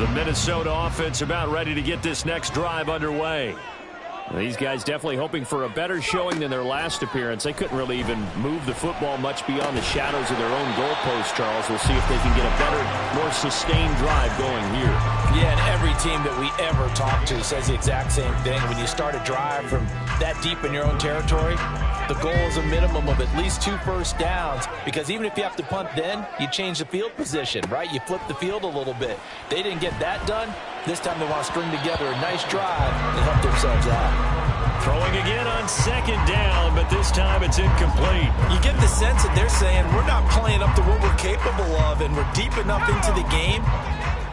The Minnesota offense about ready to get this next drive underway. These guys definitely hoping for a better showing than their last appearance. They couldn't really even move the football much beyond the shadows of their own goalpost, Charles. We'll see if they can get a better, more sustained drive going here. Yeah, and every team that we ever talk to says the exact same thing. When you start a drive from that deep in your own territory, the goal is a minimum of at least 2 first downs, because even if you have to punt then, you change the field position, right? You flip the field a little bit. They didn't get that done. This time they want to string together a nice drive and help themselves out. Throwing again on 2nd down, but this time it's incomplete. You get the sense that they're saying we're not playing up to what we're capable of, and we're deep enough into the game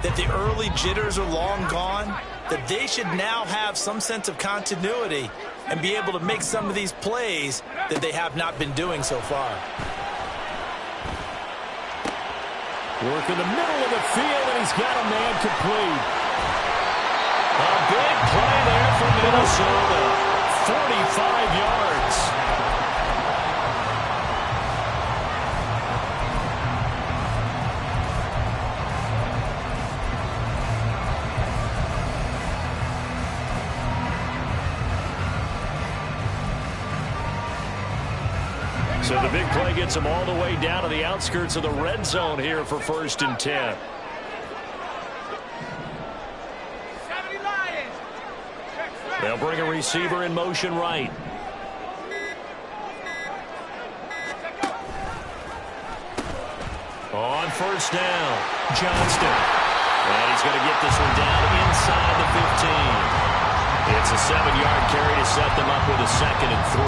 that the early jitters are long gone, that they should now have some sense of continuity and be able to make some of these plays that they have not been doing so far. Work in the middle of the field, and he's got a man complete. A big play there for Minnesota. 45 yards. So the big play gets them all the way down to the outskirts of the red zone here for 1st and 10. They'll bring a receiver in motion right. On 1st down, Johnston. And he's going to get this one down inside the 15. It's a 7-yard carry to set them up with a 2nd and 3.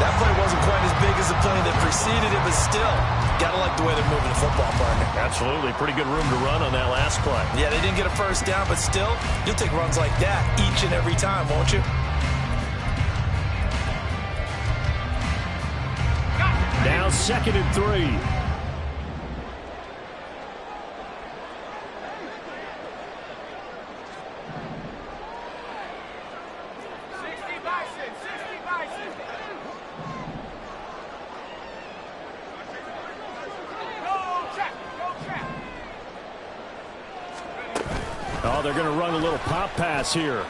That play wasn't quite as big as the play that preceded it, but still, got to like the way they're moving the football, partner. Absolutely. Pretty good room to run on that last play. Yeah, they didn't get a 1st down, but still, you'll take runs like that each and every time, won't you? Now 2nd and 3. Oh, they're going to run a little pop pass here.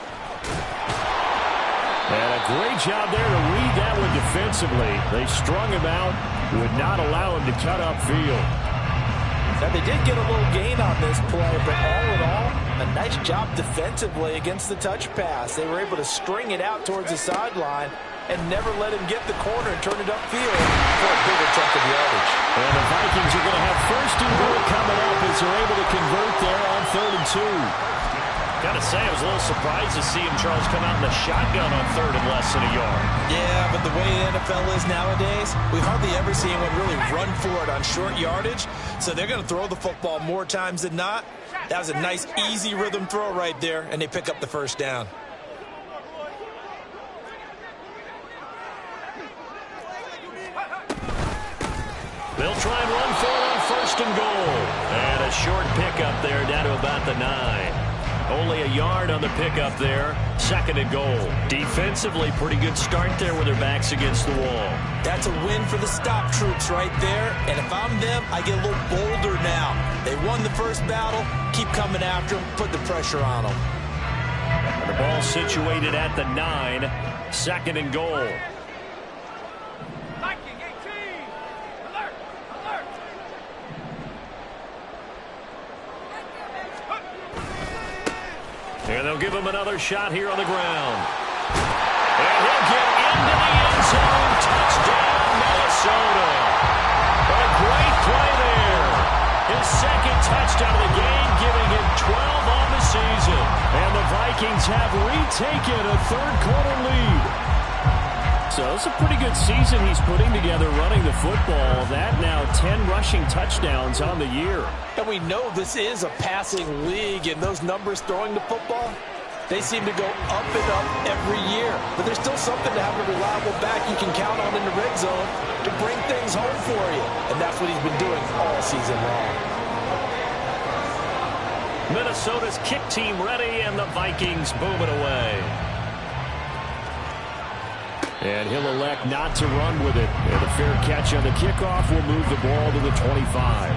And a great job there to read that one defensively. They strung him out, would not allow him to cut upfield. Now, they did get a little gain on this play, but all in all, a nice job defensively against the touch pass. They were able to string it out towards the sideline and never let him get the corner and turn it upfield for a bigger chunk of yardage. And the Vikings are going to have 1st and goal coming up as they're able to convert there on 3rd and 2. Got to say, I was a little surprised to see him, Charles, come out in the shotgun on 3rd and less than a yard. Yeah, but the way the NFL is nowadays, we hardly ever see anyone really run for it on short yardage. So they're going to throw the football more times than not. That was a nice, easy rhythm throw right there, and they pick up the 1st down. They'll try and run for it on 1st and goal. And a short pickup there down to about the 9. Only a yard on the pickup there. 2nd and goal. Defensively, pretty good start there with their backs against the wall. That's a win for the stop troops right there. And if I'm them, I get a little bolder now. They won the first battle. Keep coming after them. Put the pressure on them. And the ball situated at the 9. 2nd and goal. And they'll give him another shot here on the ground. And he'll get into the end zone. Touchdown, Minnesota. A great play there. His 2nd touchdown of the game, giving him 12 on the season. And the Vikings have retaken a 3rd quarter lead. So it's a pretty good season he's putting together running the football. That now 10 rushing touchdowns on the year. And we know this is a passing league, and those numbers throwing the football, they seem to go up and up every year. But there's still something to have a reliable back you can count on in the red zone to bring things home for you. And that's what he's been doing all season long. Minnesota's kick team ready, and the Vikings booming away. And he'll elect not to run with it. And a fair catch on the kickoff will move the ball to the 25.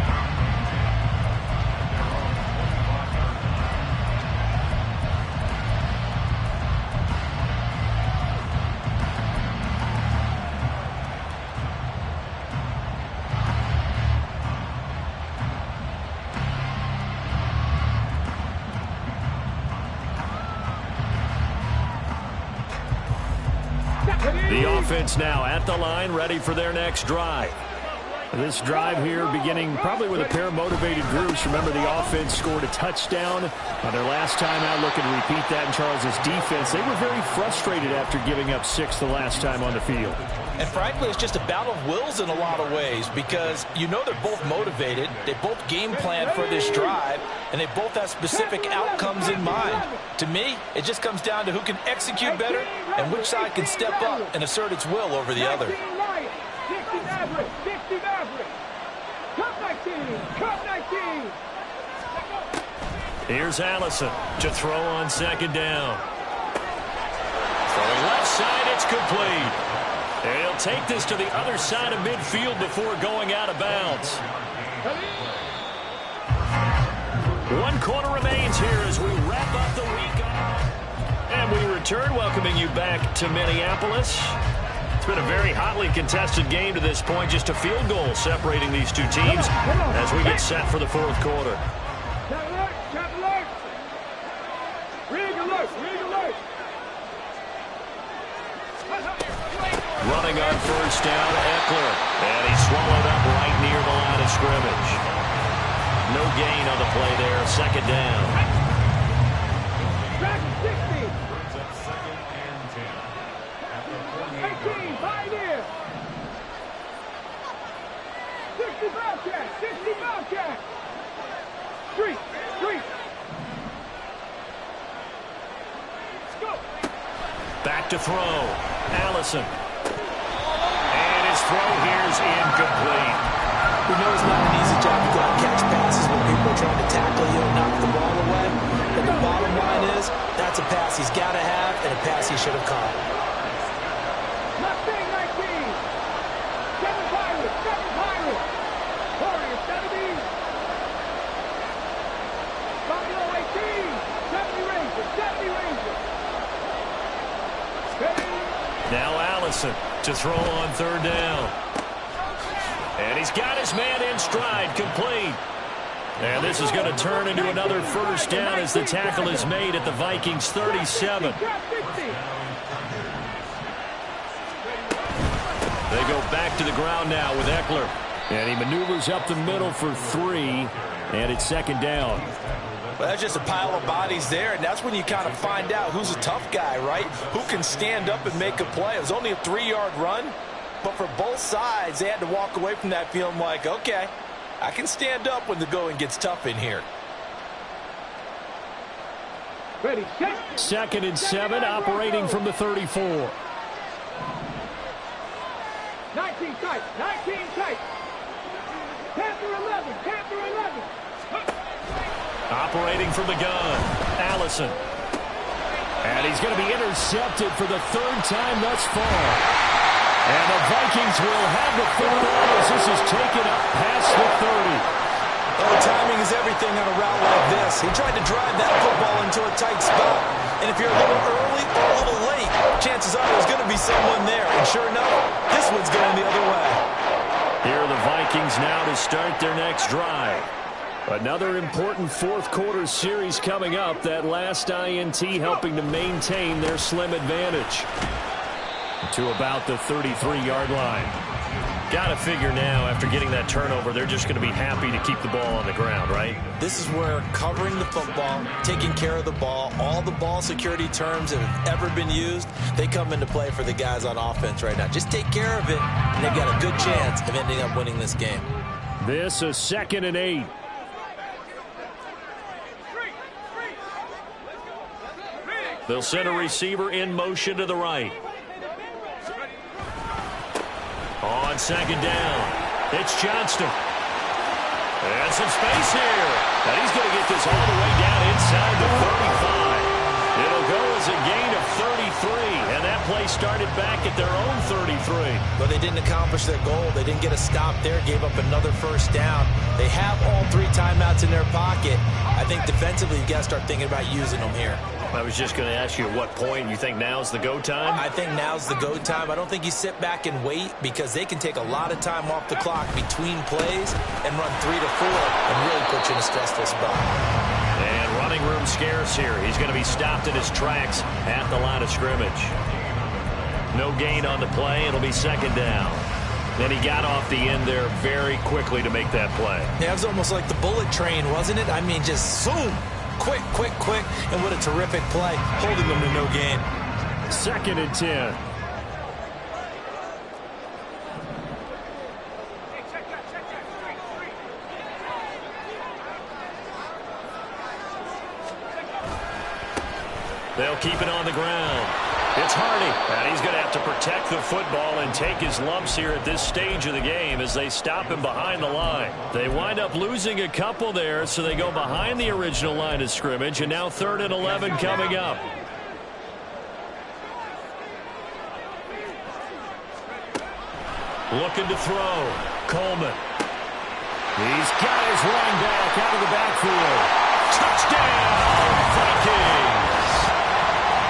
The offense now at the line, ready for their next drive. This drive here beginning probably with a pair of motivated groups. Remember, the offense scored a touchdown on their last time out, looking to repeat that in Charles's defense. They were very frustrated after giving up 6 the last time on the field. And frankly, it's just a battle of wills in a lot of ways because you know they're both motivated. They both game plan for this drive, and they both have specific outcomes in mind. To me, it just comes down to who can execute better and which side can step up and assert its will over the other. Here's Allison to throw on second down. For the left side, it's complete. And he'll take this to the other side of midfield before going out of bounds. 1 quarter remains here as we wrap up the week. And we return, welcoming you back to Minneapolis. It's been a very hotly contested game to this point. Just a field goal separating these two teams as we get set for the 4th quarter. Running on first down, Eckler. And he's swallowed up right near the line of scrimmage. No gain on the play there. Second down. Back to throw. Allison. And his throw here is incomplete. We know it's not an easy job to go out and catch passes when people are trying to tackle you and knock the ball away. But the bottom line is, that's a pass he's got to have and a pass he should have caught. Now Allison to throw on third down. And he's got his man in stride, complete. And this is going to turn into another first down as the tackle is made at the Vikings 37. They go back to the ground now with Eckler. And he maneuvers up the middle for 3. And it's second down. Well, that's just a pile of bodies there, and that's when you kind of find out who's a tough guy, right? Who can stand up and make a play. It was only a 3-yard run, but for both sides, they had to walk away from that feeling like, okay, I can stand up when the going gets tough in here. Ready, Second and 7, operating from the 34. 19 tight, 19 tight. Panther 11, Panther 11. Operating from the gun, Allison. And he's going to be intercepted for the 3rd time thus far. And the Vikings will have the football as this is taken up past the 30. Oh, timing is everything on a route like this. He tried to drive that football into a tight spot. And if you're a little early or a little late, chances are there's going to be someone there. And sure enough, this one's going the other way. Here are the Vikings now to start their next drive. Another important 4th quarter series coming up. That last INT helping to maintain their slim advantage. To about the 33-yard line. Got to figure now, after getting that turnover, they're just going to be happy to keep the ball on the ground, right? This is where covering the football, taking care of the ball, all the ball security terms that have ever been used, they come into play for the guys on offense right now. Just take care of it, and they've got a good chance of ending up winning this game. This is 2nd and 8. They'll send a receiver in motion to the right. On second down, it's Johnston. And some space here. And he's going to get this all the way down inside the 35. It'll go as a gain of 33. And that play started back at their own 33. But they didn't accomplish their goal. They didn't get a stop there, gave up another first down. They have all 3 timeouts in their pocket. I think defensively, you got to start thinking about using them here. I was just going to ask you at what point you think now's the go time? I think now's the go time. I don't think you sit back and wait because they can take a lot of time off the clock between plays and run 3 to 4 and really put you in a stressful spot. And running room scarce here. He's going to be stopped in his tracks at the line of scrimmage. No gain on the play. It'll be second down. Then he got off the end there very quickly to make that play. Yeah, it was almost like the bullet train, wasn't it? I mean, just zoom. Quick, quick, quick. And what a terrific play, holding them to no gain. Second and 10. They'll keep it on the ground. It's Hardy, and he's going to have to protect the football and take his lumps here at this stage of the game as they stop him behind the line. They wind up losing a couple there, so they go behind the original line of scrimmage, and now 3rd and 11 coming up. Looking to throw. Coleman. He's got his running back out of the backfield. Touchdown, Vikings!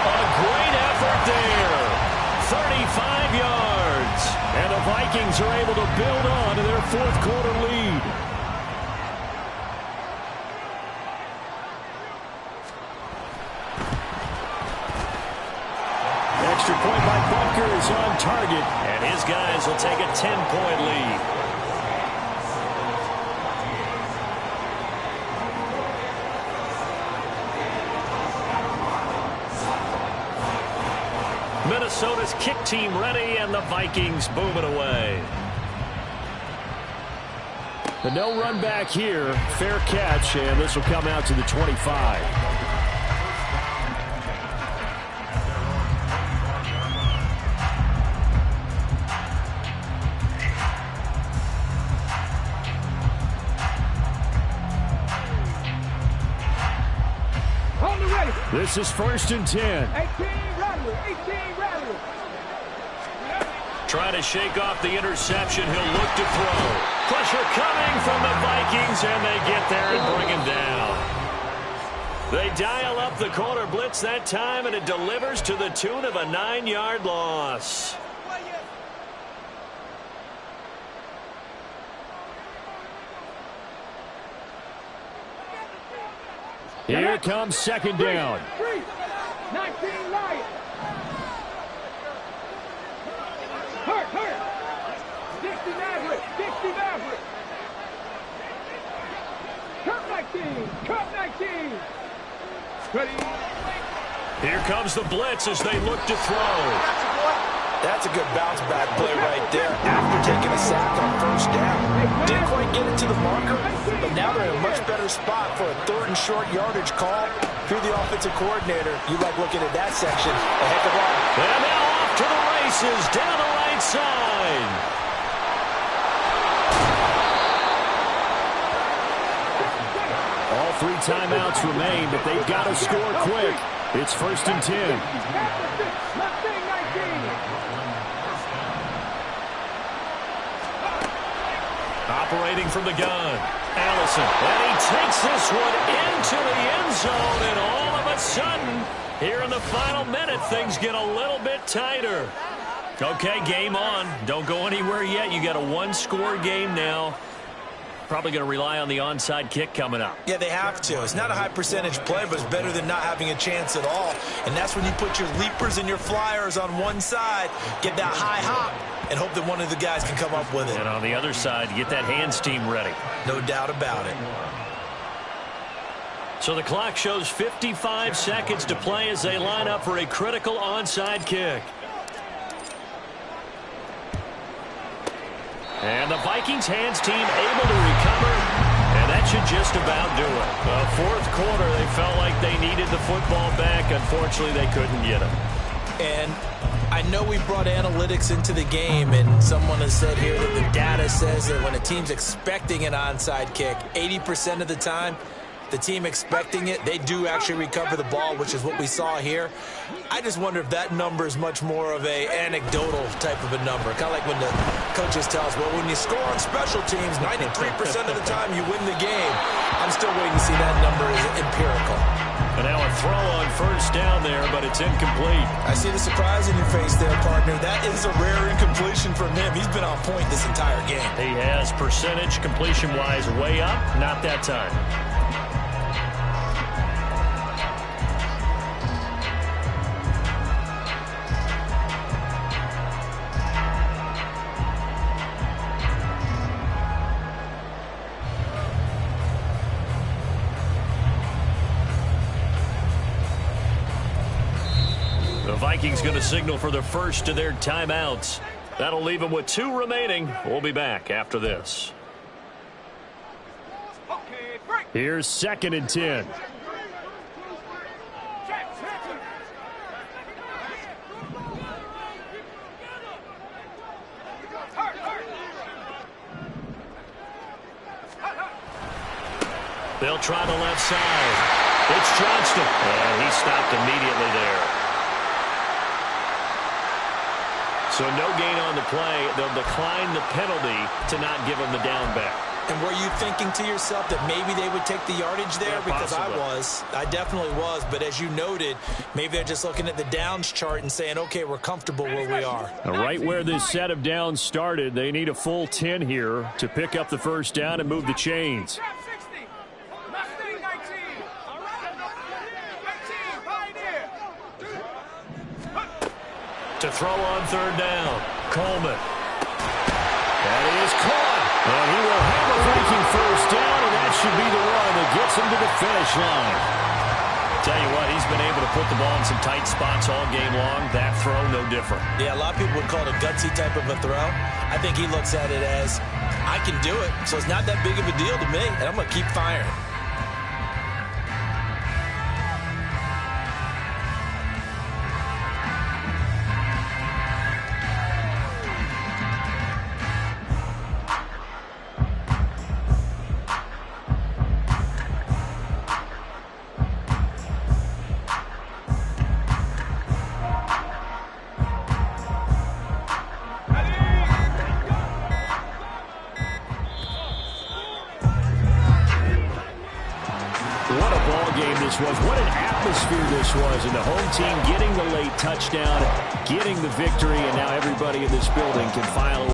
A great effort there. 35 yards. And the Vikings are able to build on to their 4th quarter lead. Extra point by Butker is on target. And his guys will take a 10-point lead. Minnesota's kick team ready, and the Vikings boom it away. The no run back here. Fair catch, and this will come out to the 25. This is 1st and 10. 18 Rattler, 18 Rattler. Trying to shake off the interception. He'll look to throw. Pressure coming from the Vikings, and they get there and bring him down. They dial up the corner blitz that time, and it delivers to the tune of a 9-yard loss. Here comes second down. 19 Lions. Hurt. 60 Maverick. Cut 19. Ready. Here comes the blitz as they look to throw. That's a good bounce-back play right there after taking a sack on 1st down. Didn't quite get it to the marker, but now they're in a much better spot for a 3rd and short yardage call. If you're the offensive coordinator, you like looking at that section a heck of a lot. And now off to the races down the right side. All 3 timeouts remain, but they've got to score quick. It's 1st and 10. Operating from the gun, Allison, and he takes this one into the end zone, and all of a sudden, here in the final minute, things get a little bit tighter. Okay, game on. Don't go anywhere yet. You got a 1-score game now. Probably going to rely on the onside kick coming up. Yeah, they have to. It's not a high percentage play, but it's better than not having a chance at all. And that's when you put your leapers and your flyers on one side, get that high hop, and hope that one of the guys can come up with it. And on the other side, get that hands team ready. No doubt about it. So the clock shows 55 seconds to play as they line up for a critical onside kick. And the Vikings hands team able to recover, and that should just about do it. The 4th quarter, they felt like they needed the football back. Unfortunately, they couldn't get it. And I know we brought analytics into the game, and someone has said here that the data says that when a team's expecting an onside kick, 80% of the time, the team expecting it, they do actually recover the ball, which is what we saw here. I just wonder if that number is much more of a anecdotal type of a number. Kind of like when the coaches tell us, well, when you score on special teams, 93% of the time you win the game. I'm still waiting to see that number is empirical. And now a throw on 1st down there, but it's incomplete. I see the surprise in your face there, partner. That is a rare incompletion from him. He's been on point this entire game. He has percentage completion-wise way up, not that time. Vikings going to signal for the first of their timeouts. That'll leave them with 2 remaining. We'll be back after this. Here's 2nd and 10. They'll try the left side. It's Johnston. And he stopped immediately there. So no gain on the play. They'll decline the penalty to not give him the down back. And were you thinking to yourself that maybe they would take the yardage there? Yeah, because possibly. I definitely was. But as you noted, maybe they're just looking at the downs chart and saying, okay, we're comfortable where we are. Right where this set of downs started, they need a full 10 here to pick up the first down and move the chains. To throw on 3rd down. Coleman. That is caught. And he will have a Viking first down, and that should be the one that gets him to the finish line. Tell you what, he's been able to put the ball in some tight spots all game long. That throw, no different. Yeah, a lot of people would call it a gutsy type of a throw. I think he looks at it as, I can do it, so it's not that big of a deal to me, and I'm going to keep firing. What an atmosphere this was, and the home team getting the late touchdown, getting the victory, and now everybody in this building can file